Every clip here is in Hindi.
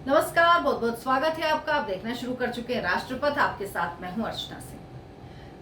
नमस्कार, बहुत बहुत स्वागत है आपका। आप देखना शुरू कर चुके हैं राष्ट्रपथ। आपके साथ मैं हूं अर्चना सिंह।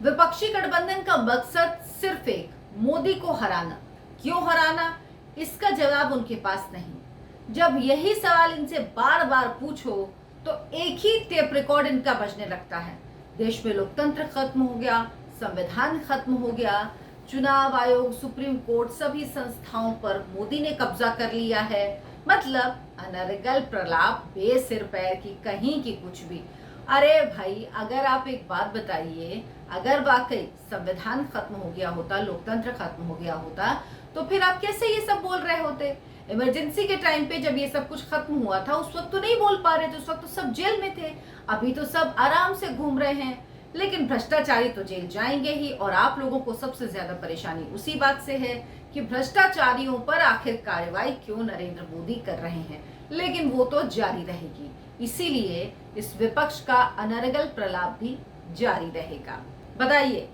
विपक्षी गठबंधन का मकसद सिर्फ एक, मोदी को हराना। क्यों हराना, इसका जवाब उनके पास नहीं। जब यही सवाल इनसे बार बार पूछो तो एक ही टेप रिकॉर्ड इनका बजने लगता है। देश में लोकतंत्र खत्म हो गया, संविधान खत्म हो गया, चुनाव आयोग, सुप्रीम कोर्ट, सभी संस्थाओं पर मोदी ने कब्जा कर लिया है। मतलब अनर्गल प्रलाप, बेसिर पैर की कहीं की कुछ भी। अरे भाई, अगर आप एक बात बताइए, अगर वाकई संविधान खत्म हो गया होता, लोकतंत्र खत्म हो गया होता, तो फिर आप कैसे ये सब बोल रहे होते? इमरजेंसी के टाइम पे जब ये सब कुछ खत्म हुआ था, उस वक्त तो नहीं बोल पा रहे थे, उस वक्त तो सब जेल में थे। अभी तो सब आराम से घूम रहे हैं। लेकिन भ्रष्टाचारी तो जेल जाएंगे ही। और आप लोगों को सबसे ज्यादा परेशानी उसी बात से है कि भ्रष्टाचारियों पर आखिर कार्रवाई क्यों नरेंद्र मोदी कर रहे हैं। लेकिन वो तो जारी रहेगी, इसीलिए इस विपक्ष का अनर्गल प्रलाप भी जारी रहेगा। बताइए,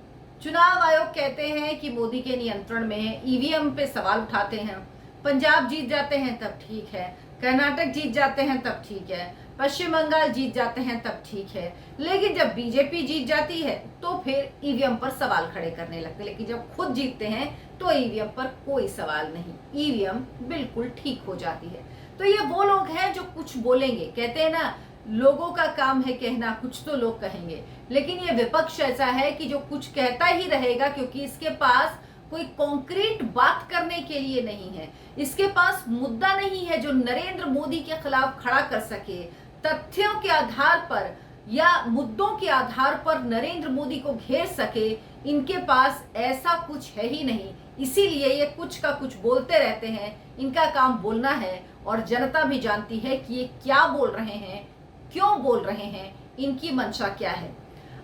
चुनाव आयोग कहते हैं कि मोदी के नियंत्रण में है, ईवीएम पे सवाल उठाते हैं। पंजाब जीत जाते हैं तब ठीक है, कर्नाटक जीत जाते हैं तब ठीक है, पश्चिम बंगाल जीत जाते हैं तब ठीक है। लेकिन जब बीजेपी जीत जाती है तो फिर ईवीएम पर सवाल खड़े करने लगते हैं। लेकिन जब खुद जीतते हैं तो ईवीएम पर कोई सवाल नहीं, ईवीएम बिल्कुल ठीक हो जाती है। तो ये वो लोग हैं जो कुछ बोलेंगे। कहते हैं ना, लोगों का काम है कहना, कुछ तो लोग कहेंगे। लेकिन ये विपक्ष ऐसा है कि जो कुछ कहता ही रहेगा, क्योंकि इसके पास कोई कॉन्क्रीट बात करने के लिए नहीं है। इसके पास मुद्दा नहीं है जो नरेंद्र मोदी के खिलाफ खड़ा कर सके। तथ्यों के आधार पर या मुद्दों के आधार पर नरेंद्र मोदी को घेर सके, इनके पास ऐसा कुछ है ही नहीं। इसीलिए ये कुछ का कुछ बोलते रहते हैं। इनका काम बोलना है और जनता भी जानती है कि ये क्या बोल रहे हैं, क्यों बोल रहे हैं, इनकी मंशा क्या है।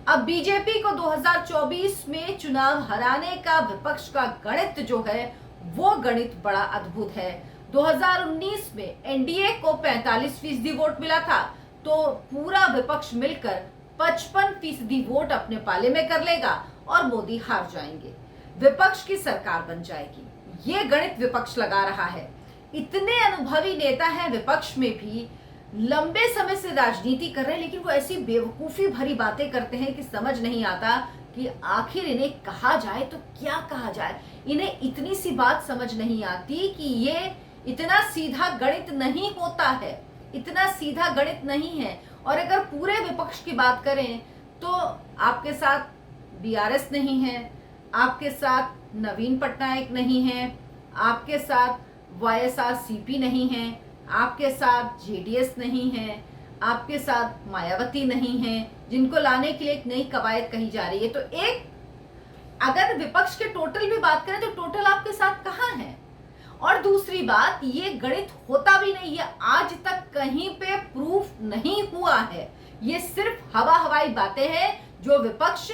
अब बीजेपी को 2024 में चुनाव हराने का विपक्ष का गणित जो है, वो गणित बड़ा अद्भुत है। 2019 में एनडीए को 45% वोट मिला था, तो पूरा विपक्ष मिलकर 55% वोट अपने पाले में कर लेगा और मोदी हार जाएंगे, विपक्ष की सरकार बन जाएगी। ये गणित विपक्ष लगा रहा है। इतने अनुभवी नेता हैं विपक्ष में भी, लंबे समय से राजनीति कर रहे हैं, लेकिन वो ऐसी बेवकूफी भरी बातें करते हैं कि समझ नहीं आता कि आखिर इन्हें कहा जाए तो क्या कहा जाए। इन्हें इतनी सी बात समझ नहीं आती कि ये इतना सीधा गणित नहीं होता है, इतना सीधा गणित नहीं है। और अगर पूरे विपक्ष की बात करें तो आपके साथ बीआरएस नहीं है, आपके साथ नवीन पटनायक नहीं है, आपके साथ वाईएसआरसीपी नहीं है, आपके साथ जेडीएस नहीं है, आपके साथ मायावती नहीं है, जिनको लाने के लिए एक नई कवायद कही जा रही है। तो एक, अगर विपक्ष के टोटल भी बात करें तो टोटल आपके साथ कहाँ है? और दूसरी बात, ये गणित होता भी नहीं है, आज तक कहीं पे प्रूफ नहीं हुआ है। ये सिर्फ हवा हवाई बातें हैं जो विपक्ष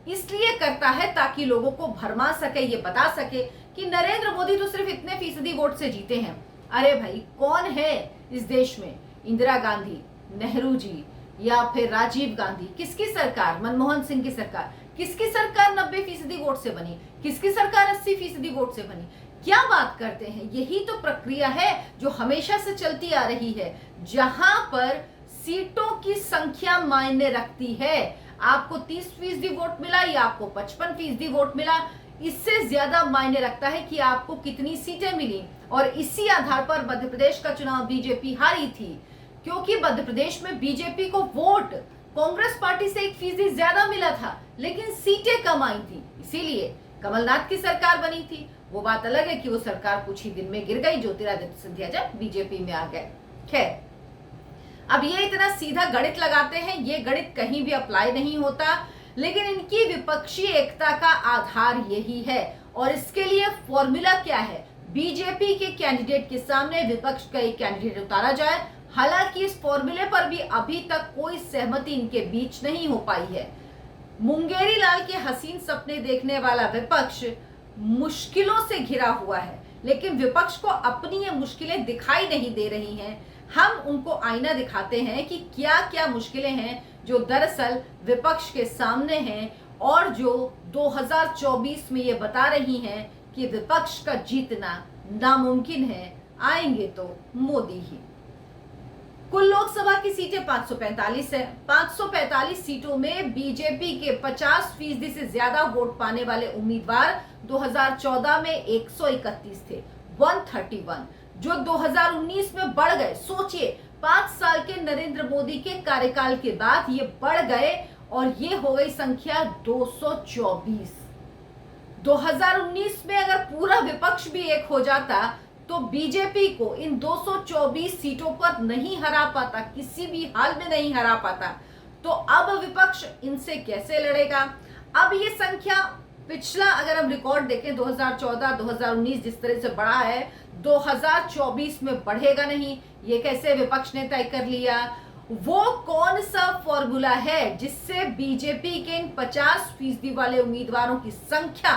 इसलिए करता है ताकि लोगों को भरमा सके, ये बता सके कि नरेंद्र मोदी तो सिर्फ इतने फीसदी वोट से जीते हैं। अरे भाई, कौन है इस देश में? इंदिरा गांधी, नेहरू जी, या फिर राजीव गांधी? किसकी सरकार? मनमोहन सिंह की सरकार। किसकी सरकार 90% वोट से बनी? किसकी सरकार 80% वोट से बनी? क्या बात करते हैं? यही तो प्रक्रिया है जो हमेशा से चलती आ रही है, जहां पर सीटों की संख्या मायने रखती है। आपको 30% वोट मिला या आपको 55% वोट मिला, इससे ज्यादा मायने रखता है कि आपको कितनी सीटें मिली। और इसी आधार पर मध्य प्रदेश का चुनाव बीजेपी हारी थी, क्योंकि मध्य प्रदेश में बीजेपी को वोट कांग्रेस पार्टी से 1% ज्यादा मिला था, लेकिन सीटें कम आई थी। इसीलिए कमलनाथ की सरकार बनी थी। वो बात अलग है कि वो सरकार कुछ ही दिन में गिर गई, ज्योतिरादित्य सिंधिया जब बीजेपी में आ गए। खैर, अब ये इतना सीधा गणित लगाते हैं, ये गणित कहीं भी अप्लाई नहीं होता। लेकिन इनकी विपक्षी एकता का आधार यही है। और इसके लिए फॉर्मूला क्या है? बीजेपी के कैंडिडेट के सामने विपक्ष का एक कैंडिडेट उतारा जाए। हालांकि इस फॉर्मूले पर भी अभी तक कोई सहमति इनके बीच नहीं हो पाई है। मुंगेरी लाल के हसीन सपने देखने वाला विपक्ष मुश्किलों से घिरा हुआ है, लेकिन विपक्ष को अपनी ये मुश्किलें दिखाई नहीं दे रही हैं। हम उनको आईना दिखाते हैं कि क्या क्या मुश्किलें हैं जो दरअसल विपक्ष के सामने हैं और जो 2024 में ये बता रही हैं कि विपक्ष का जीतना नामुमकिन है, आएंगे तो मोदी ही। कुल लोकसभा की सीटें 545 है। 545 सीटों में बीजेपी के 50% से ज्यादा वोट पाने वाले उम्मीदवार 2014 में 131 थे, 131, जो 2019 में बढ़ गए। सोचिए, 5 साल के नरेंद्र मोदी के कार्यकाल के बाद ये बढ़ गए और ये हो गई संख्या 224। 2019 में अगर पूरा विपक्ष भी एक हो जाता तो बीजेपी को इन 224 सीटों पर नहीं हरा पाता, किसी भी हाल में नहीं हरा पाता। तो अब विपक्ष इनसे कैसे लड़ेगा? अब ये संख्या पिछला अगर हम रिकॉर्ड देखें 2014-2019 जिस तरह से बढ़ा है, 2024 में बढ़ेगा नहीं। ये कैसे विपक्ष ने तय कर लिया? वो कौन सा फॉर्मूला है जिससे बीजेपी के इन 50% वाले उम्मीदवारों की संख्या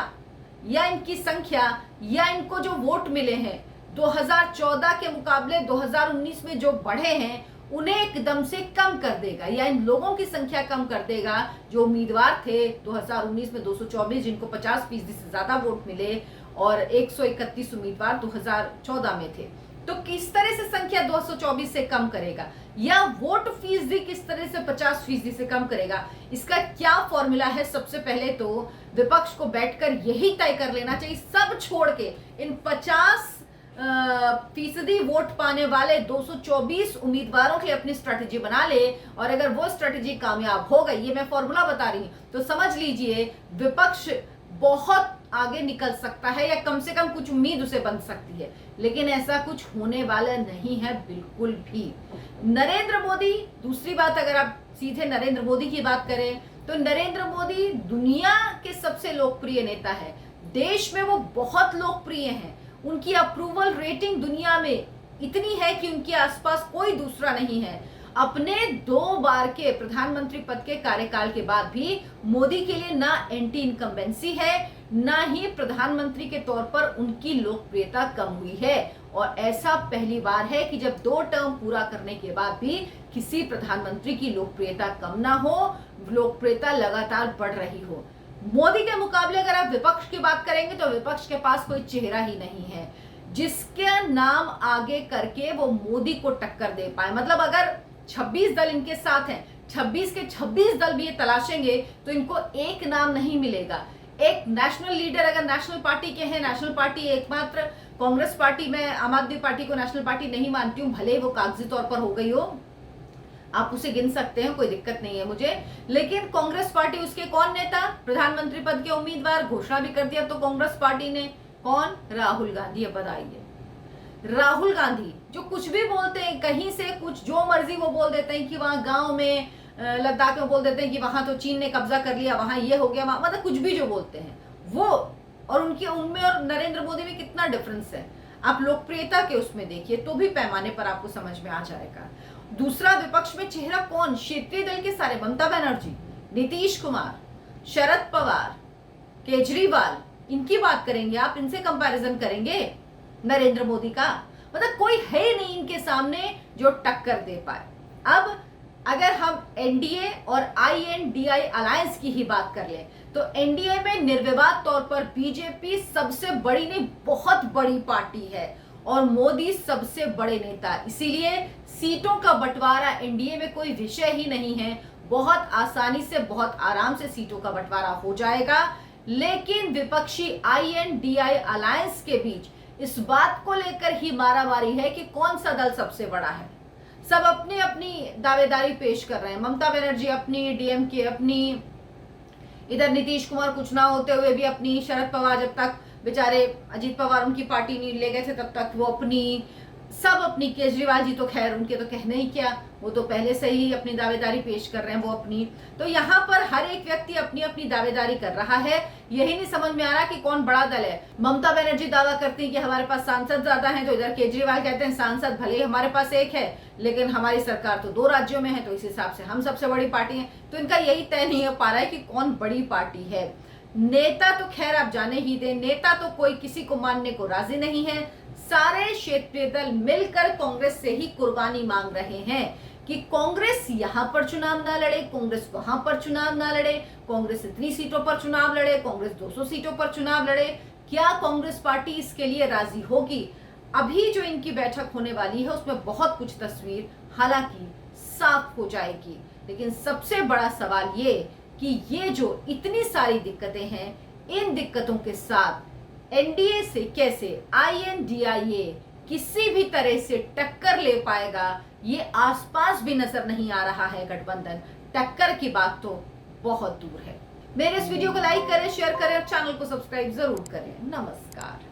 या इनकी संख्या या इनको जो वोट मिले हैं 2014 के मुकाबले 2019 में जो बढ़े हैं उन्हें एकदम से कम कर देगा, या इन लोगों की संख्या कम कर देगा जो उम्मीदवार थे 2019 में 224 जिनको 50% से ज्यादा वोट मिले और 131 उम्मीदवार 2014 में थे। तो किस तरह से संख्या 224 से कम करेगा, या वोट फीसदी किस तरह से 50% से कम करेगा? इसका क्या फॉर्मूला है? सबसे पहले तो विपक्ष को बैठकर यही तय कर लेना चाहिए, सब छोड़ के इन 50% वोट पाने वाले 224 उम्मीदवारों की अपनी स्ट्रेटेजी बना ले, और अगर वो स्ट्रेटेजी कामयाब हो गई, ये मैं फॉर्मूला बता रही हूं, तो समझ लीजिए विपक्ष बहुत आगे निकल सकता है, या कम से कम कुछ उम्मीद उसे बन सकती है। लेकिन ऐसा कुछ होने वाला नहीं है बिल्कुल भी। नरेंद्र मोदी, दूसरी बात, अगर आप सीधे नरेंद्र मोदी की बात करें तो नरेंद्र मोदी दुनिया के सबसे लोकप्रिय नेता है। देश में वो बहुत लोकप्रिय हैं। उनकी अप्रूवल रेटिंग दुनिया में इतनी है कि उनके आसपास कोई दूसरा नहीं है। अपने 2 बार के प्रधानमंत्री पद के कार्यकाल के बाद भी मोदी के लिए ना एंटी इनकम्बेंसी है, ना ही प्रधानमंत्री के तौर पर उनकी लोकप्रियता कम हुई है। और ऐसा पहली बार है कि जब 2 टर्म पूरा करने के बाद भी किसी प्रधानमंत्री की लोकप्रियता कम ना हो, लोकप्रियता लगातार बढ़ रही हो। मोदी के मुकाबले अगर आप विपक्ष की बात करेंगे तो विपक्ष के पास कोई चेहरा ही नहीं है जिसका नाम आगे करके वो मोदी को टक्कर दे पाए। मतलब अगर 26 दल इनके साथ हैं, 26 के 26 दल भी ये तलाशेंगे तो इनको एक नाम नहीं मिलेगा। एक नेशनल लीडर अगर नेशनल पार्टी के हैं, नेशनल पार्टी एकमात्र कांग्रेस पार्टी, में आम आदमी पार्टी को नेशनल पार्टी नहीं मानती हूँ, भले ही वो कागजी तौर पर हो गई हो, आप उसे गिन सकते हैं, कोई दिक्कत नहीं है मुझे। लेकिन कांग्रेस पार्टी, उसके कौन नेता? प्रधानमंत्री पद के उम्मीदवार घोषणा भी कर दिया तो कांग्रेस पार्टी ने, कौन? राहुल गांधी। अब बताइए, राहुल गांधी जो कुछ भी बोलते हैं, कहीं से कुछ जो मर्जी वो बोल देते हैं कि वहां गांव में लद्दाख में बोल देते हैं कि वहां तो चीन ने कब्जा कर लिया, वहां ये हो गया, वहां मतलब कुछ भी जो बोलते हैं वो, और उनके उनमें और नरेंद्र मोदी में कितना डिफरेंस है आप लोकप्रियता के उसमें देखिए तो भी पैमाने पर आपको समझ में आ जाएगा। दूसरा, विपक्ष में चेहरा कौन? क्षेत्रीय दल के सारे, ममता बनर्जी, नीतीश कुमार, शरद पवार, केजरीवाल, इनकी बात करेंगे आप, इनसे कंपैरिजन करेंगे नरेंद्र मोदी का? मतलब कोई है ही नहीं इनके सामने जो टक्कर दे पाए। अब अगर हम एनडीए और आईएनडीआई अलायंस की ही बात कर लें तो एनडीए में निर्विवाद तौर पर बीजेपी सबसे बड़ी नहीं बहुत बड़ी पार्टी है और मोदी सबसे बड़े नेता, इसीलिए सीटों का बंटवारा एनडीए में कोई विषय ही नहीं है। बहुत आसानी से, बहुत आराम से सीटों का बंटवारा हो जाएगा। लेकिन विपक्षी आईएनडीआई अलायंस के बीच इस बात को लेकर ही मारामारी है कि कौन सा दल सबसे बड़ा है। सब अपनी अपनी दावेदारी पेश कर रहे हैं। ममता बनर्जी अपनी, डीएमके अपनी, इधर नीतीश कुमार कुछ ना होते हुए भी अपनी, शरद पवार जब तक बेचारे अजीत पवार उनकी पार्टी नहीं ले गए थे तब तक वो अपनी, सब अपनी। केजरीवाल जी तो खैर उनके तो कहने ही क्या, वो तो पहले से ही अपनी दावेदारी पेश कर रहे हैं, वो अपनी। तो यहाँ पर हर एक व्यक्ति अपनी अपनी दावेदारी कर रहा है। यही नहीं समझ में आ रहा कि कौन बड़ा दल है। ममता बनर्जी दावा करती है कि हमारे पास सांसद ज्यादा हैं, तो इधर केजरीवाल कहते हैं सांसद भले ही हमारे पास एक है लेकिन हमारी सरकार तो 2 राज्यों में है, तो इस हिसाब से हम सबसे बड़ी पार्टी है। तो इनका यही तय नहीं हो पा रहा है कि कौन बड़ी पार्टी है। नेता तो खैर आप जाने ही दें, नेता तो कोई किसी को मानने को राजी नहीं है। सारे क्षेत्रीय दल मिलकर कांग्रेस से ही कुर्बानी मांग रहे हैं कि कांग्रेस यहां पर चुनाव ना लड़े, कांग्रेस वहां पर चुनाव ना लड़े, कांग्रेस इतनी सीटों पर चुनाव लड़े, कांग्रेस 200 सीटों पर चुनाव लड़े। क्या कांग्रेस पार्टी इसके लिए राजी होगी? अभी जो इनकी बैठक होने वाली है उसमें बहुत कुछ तस्वीर हालांकि साफ हो जाएगी। लेकिन सबसे बड़ा सवाल ये कि ये जो इतनी सारी दिक्कतें हैं, इन दिक्कतों के साथ एनडीए से कैसे INDIA किसी भी तरह से टक्कर ले पाएगा, ये आसपास भी नजर नहीं आ रहा है। गठबंधन टक्कर की बात तो बहुत दूर है। मेरे इस वीडियो को लाइक करें, शेयर करें और चैनल को सब्सक्राइब जरूर करें। नमस्कार।